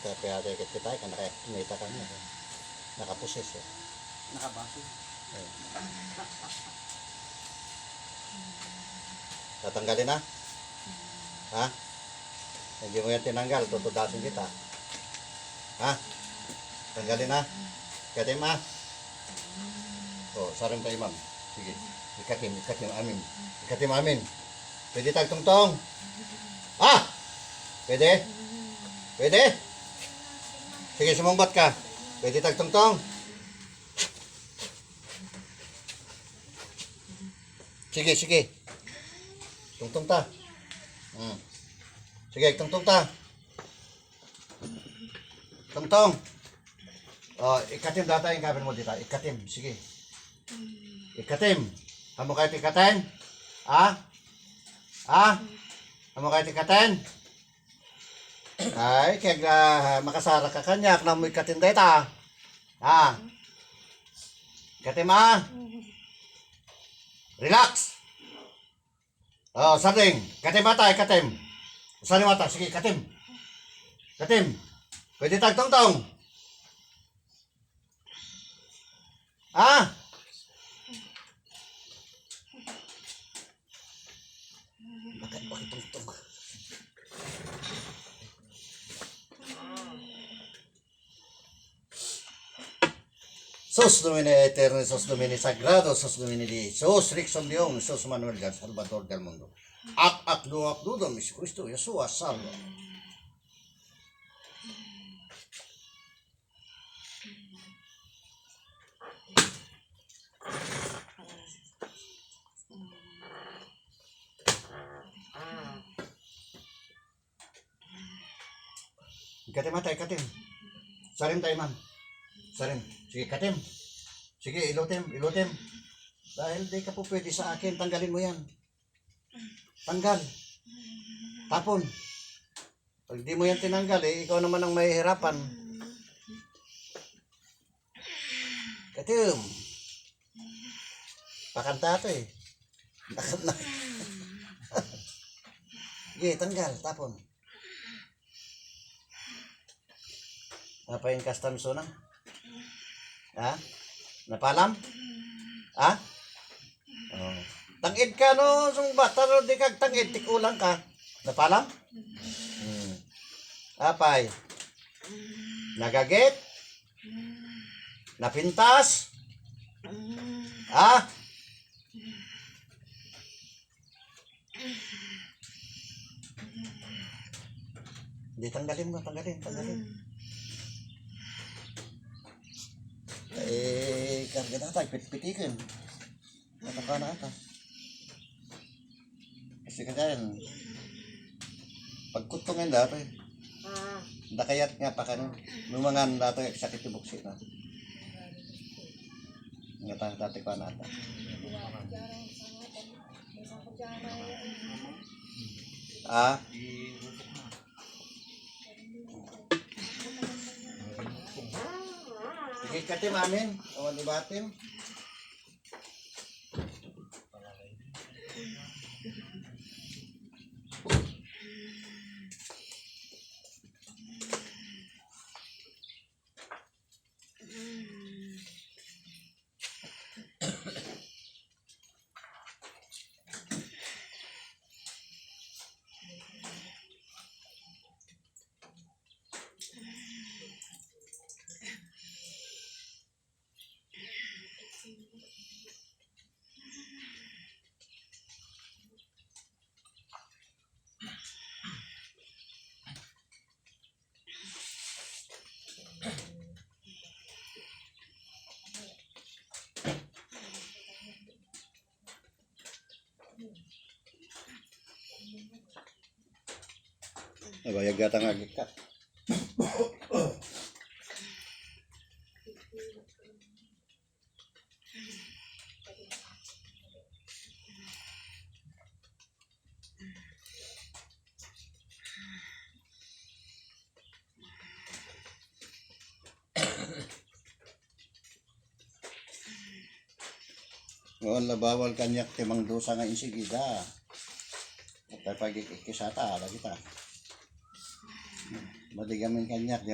kaya kita kan nakita ka niya. Nakapuses eh. Nakabaso. Eh. Tatanggalin na? Ha? Hindi mo yan tinanggal, tutudasin kita. Ha? Tanggalin na? Ikatim ha? O, saring tayo ma'am. Sige. Ikatim amin. Ikatim amin. Pwede tagtungtong? Ha? Pwede? Pwede? Sige, sumumbat ka. Pwede tagtungtong? Sige. Tungtong ta. Sige, tungtong ta. Tungtong. Oh, ikatim data yung kabin mo dito. Ikatim, sige. Ikatim. Amo kahit ikatin? Ha? Amo kahit ikatin? Ay, kaya makasara ka kanyak na mo ikatin data. Ha? Ikatim ha? Relax. Oh, sarding. Katim mata, ikatim. Sarding mata, sige, katim. Katim. Pwede tagtong-tong. Ha? Bakit tungtong? Sus Domini Eterno, Sus Domini Sagrado, Sus Domini Sus Rixon Dion, Sus Manuel God, Salvador del Mundo. Ak dudom, Isu Cristo, Yeshua, Salva. Ikatim mata, ikatim. Sarim tayo man. Sarim. Sige, katim. Sige, ilutim. Dahil di ka po pwede sa akin, tanggalin mo yan. Tanggal. Tapon. Pag di mo yan tinanggal, ikaw naman ang mahihirapan. Katim. Pakanta ito eh. Sige, tanggal. Tapon. Apa yung custom so na? Ha? Napalam? Ha? Oh. Tangid ka no, sung bata no, di kag tangid, tikulang ka. Napalam? Apay? Nagagit? Napintas? Ha? Hindi, tanggalin mo, tanggalin. Karga na tayo, pitikin. Nataka na ata. Kasi kanyan, pagkutungin dato eh. Nakayat nga pa kanon. Lumangan dato yung sakit yung buksi na. Nga tati pa na ata. Sige, katim amin. O, libatim. Nabayag yata nga gikat. Noon bawal kanyak timang dosa nga insigida. Kapag ikisata, lagi ta. Madigamin kanyak.